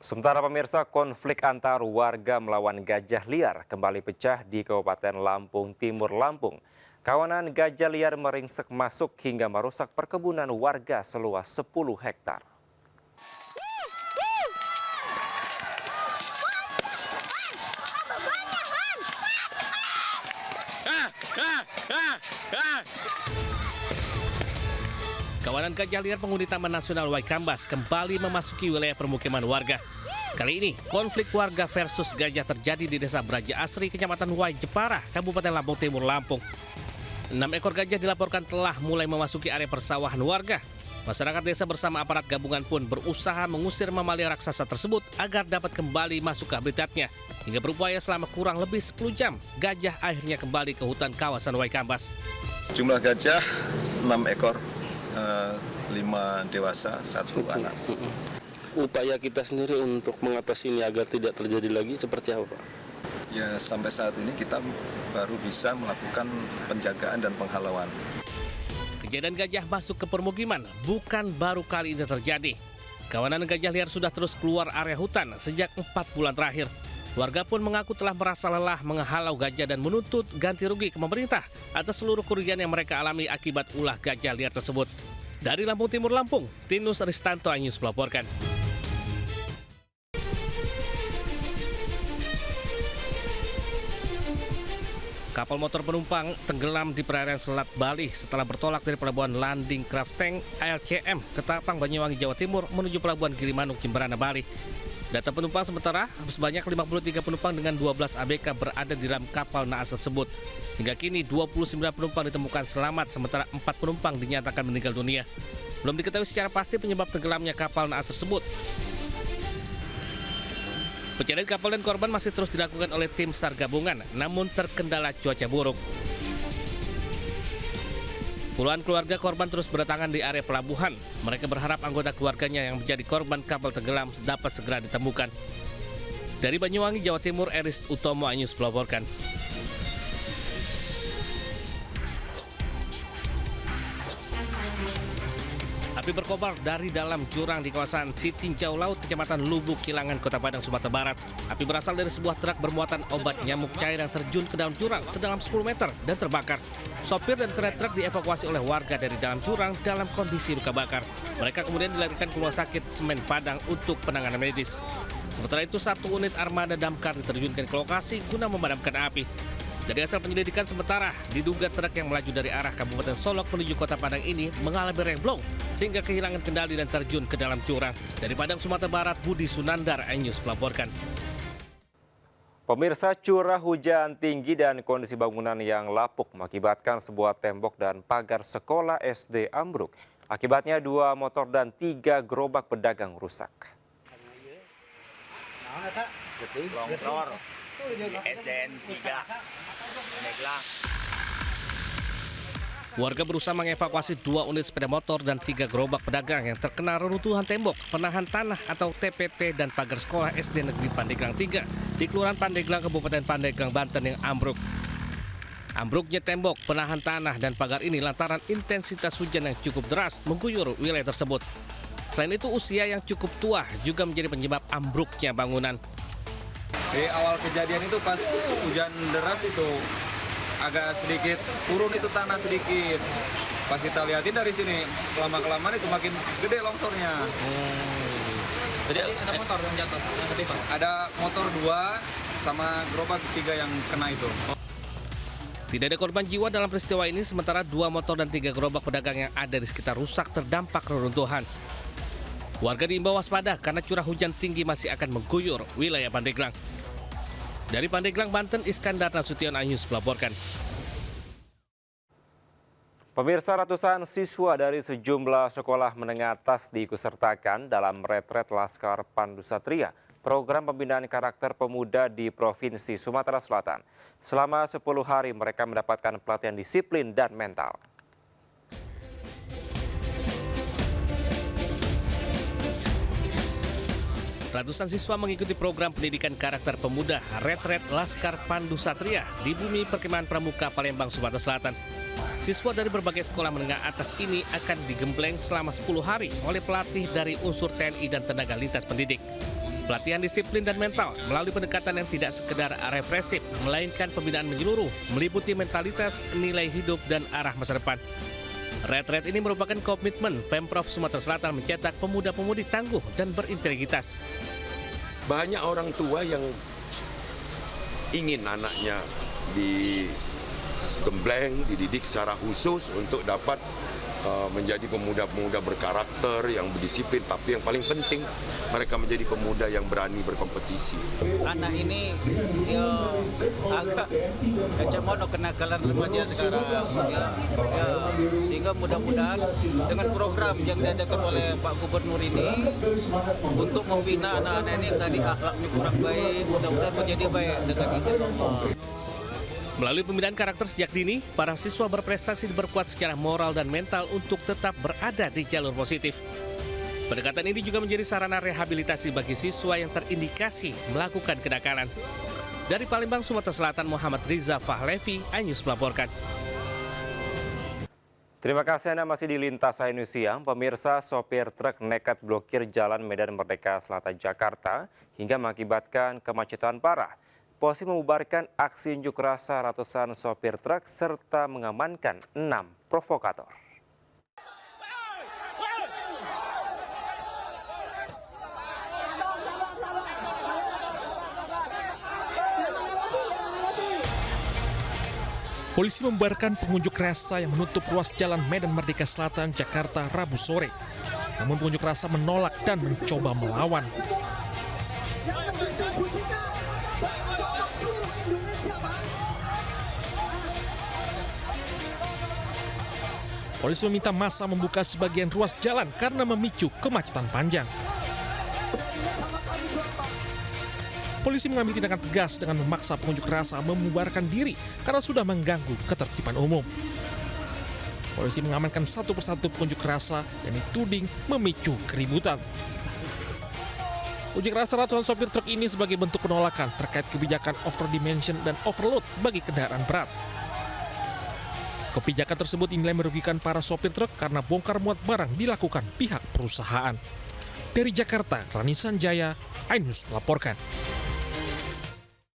Sementara pemirsa, konflik antar warga melawan gajah liar kembali pecah di Kabupaten Lampung Timur, Lampung. Kawanan gajah liar meringsek masuk hingga merusak perkebunan warga seluas 10 hektar. Kawanan gajah liar penghuni Taman Nasional Waikambas kembali memasuki wilayah permukiman warga. Kali ini, konflik warga versus gajah terjadi di Desa Braja Asri, Kecamatan Wai Jepara, Kabupaten Lampung Timur, Lampung. 6 ekor gajah dilaporkan telah mulai memasuki area persawahan warga. Masyarakat desa bersama aparat gabungan pun berusaha mengusir mamalia raksasa tersebut agar dapat kembali masuk ke habitatnya. Hingga berupaya selama kurang lebih 10 jam, gajah akhirnya kembali ke hutan kawasan Waikambas. Jumlah gajah 6 ekor. 5 dewasa, 1 anak. Upaya kita sendiri untuk mengatasi ini agar tidak terjadi lagi seperti apa, Pak? Ya, sampai saat ini kita baru bisa melakukan penjagaan dan penghalauan. Kejadian gajah masuk ke permukiman bukan baru kali ini terjadi. Kawanan gajah liar sudah terus keluar area hutan sejak 4 bulan terakhir. Warga pun mengaku telah merasa lelah menghalau gajah dan menuntut ganti rugi ke pemerintah atas seluruh kerugian yang mereka alami akibat ulah gajah liar tersebut. Dari Lampung Timur, Lampung, Tinus Ristanto Anyus melaporkan. Kapal motor penumpang tenggelam di perairan Selat Bali setelah bertolak dari pelabuhan Landing Craft Tank ALCM Ketapang, Banyuwangi, Jawa Timur menuju pelabuhan Gilimanuk, Jemberana, Bali. Data penumpang sementara, sebanyak 53 penumpang dengan 12 ABK berada di dalam kapal naas tersebut. Hingga kini 29 penumpang ditemukan selamat, sementara 4 penumpang dinyatakan meninggal dunia. Belum diketahui secara pasti penyebab tenggelamnya kapal naas tersebut. Pencarian kapal dan korban masih terus dilakukan oleh tim SAR gabungan, namun terkendala cuaca buruk. Puluhan keluarga korban terus berdatangan di area pelabuhan. Mereka berharap anggota keluarganya yang menjadi korban kapal tenggelam dapat segera ditemukan. Dari Banyuwangi, Jawa Timur, Eris Utomo Anyus melaporkan. Api berkobar dari dalam jurang di kawasan Sitinjau Laut, Kecamatan Lubuk, Kilangan, Kota Padang, Sumatera Barat. Api berasal dari sebuah truk bermuatan obat nyamuk cair yang terjun ke dalam jurang sedalam 10 meter dan terbakar. Sopir dan kernet truk dievakuasi oleh warga dari dalam jurang dalam kondisi luka bakar. Mereka kemudian dilarikan ke rumah sakit Semen Padang untuk penanganan medis. Sementara itu, 1 unit armada damkar diterjunkan ke lokasi guna memadamkan api. Dari hasil penyelidikan sementara, diduga truk yang melaju dari arah Kabupaten Solok menuju Kota Padang ini mengalami remblong sehingga kehilangan kendali dan terjun ke dalam jurang. Dari Padang, Sumatera Barat, Budi Sunandar Anyus melaporkan. Pemirsa, curah hujan tinggi dan kondisi bangunan yang lapuk mengakibatkan sebuah tembok dan pagar sekolah SD ambruk. Akibatnya 2 motor dan 3 gerobak pedagang rusak. Longsor SDN 3 Neglang. Warga berusaha mengevakuasi 2 unit sepeda motor dan 3 gerobak pedagang yang terkena reruntuhan tembok, penahan tanah atau TPT dan pagar sekolah SD Negeri Pandeglang 3 di Kelurahan Pandeglang, Kabupaten Pandeglang, Banten yang ambruk. Ambruknya tembok, penahan tanah dan pagar ini lantaran intensitas hujan yang cukup deras mengguyur wilayah tersebut. Selain itu, usia yang cukup tua juga menjadi penyebab ambruknya bangunan. Di awal kejadian itu pas hujan deras itu agak sedikit turun itu tanah sedikit. Pas kita lihatin dari sini, lama-kelamaan itu makin gede longsornya. Jadi ada motor yang jatuh, yang gede, Pak? Ada motor 2 sama gerobak 3 yang kena itu. Tidak ada korban jiwa dalam peristiwa ini, sementara 2 motor dan 3 gerobak pedagang yang ada di sekitar rusak terdampak reruntuhan. Warga diimbau waspada karena curah hujan tinggi masih akan mengguyur wilayah Pandeglang. Dari Pandeglang, Banten, Iskandar Nasution Anyus melaporkan. Pemirsa, ratusan siswa dari sejumlah sekolah menengah atas diikutsertakan dalam retret Laskar Pandu Satria, program pembinaan karakter pemuda di Provinsi Sumatera Selatan. Selama 10 hari mereka mendapatkan pelatihan disiplin dan mental. Ratusan siswa mengikuti program pendidikan karakter pemuda Retret Laskar Pandu Satria di Bumi Perkemahan Pramuka, Palembang, Sumatera Selatan. Siswa dari berbagai sekolah menengah atas ini akan digembleng selama 10 hari oleh pelatih dari unsur TNI dan tenaga lintas pendidik. Pelatihan disiplin dan mental melalui pendekatan yang tidak sekedar represif, melainkan pembinaan menyeluruh, meliputi mentalitas, nilai hidup, dan arah masa depan. Retret ini merupakan komitmen Pemprov Sumatera Selatan mencetak pemuda-pemudi tangguh dan berintegritas. Banyak orang tua yang ingin anaknya digembleng, dididik secara khusus untuk dapat menjadi pemuda-pemuda berkarakter, yang berdisiplin, tapi yang paling penting mereka menjadi pemuda yang berani berkompetisi. Anak ini agak kecemono kenakalan remaja sekarang, sehingga mudah-mudahan dengan program yang diadakan oleh Pak Gubernur ini untuk membina anak-anak ini yang tadi akhlaknya kurang baik, mudah-mudahan menjadi baik dengan izin Allah. Melalui pembinaan karakter sejak dini, para siswa berprestasi diperkuat secara moral dan mental untuk tetap berada di jalur positif. Pendekatan ini juga menjadi sarana rehabilitasi bagi siswa yang terindikasi melakukan kenakalan. Dari Palembang, Sumatera Selatan, Muhammad Riza Fahlevi, iNews melaporkan. Terima kasih Anda masih di Lintas iNews Siang. Pemirsa, sopir truk nekat blokir Jalan Medan Merdeka Selatan Jakarta hingga mengakibatkan kemacetan parah. Polisi membubarkan aksi unjuk rasa ratusan sopir truk serta mengamankan 6 provokator. Polisi membubarkan pengunjuk rasa yang menutup ruas Jalan Medan Merdeka Selatan, Jakarta, Rabu sore. Namun pengunjuk rasa menolak dan mencoba melawan. Polisi meminta massa membuka sebagian ruas jalan karena memicu kemacetan panjang. Polisi mengambil tindakan tegas dengan memaksa pengunjuk rasa membubarkan diri karena sudah mengganggu ketertiban umum. Polisi mengamankan satu persatu pengunjuk rasa dan dituding memicu keributan. Unjuk rasa ratusan sopir truk ini sebagai bentuk penolakan terkait kebijakan overdimension dan overload bagi kendaraan berat. Kebijakan tersebut dinilai merugikan para sopir truk karena bongkar muat barang dilakukan pihak perusahaan. Dari Jakarta, Rani Sanjaya, iNews melaporkan.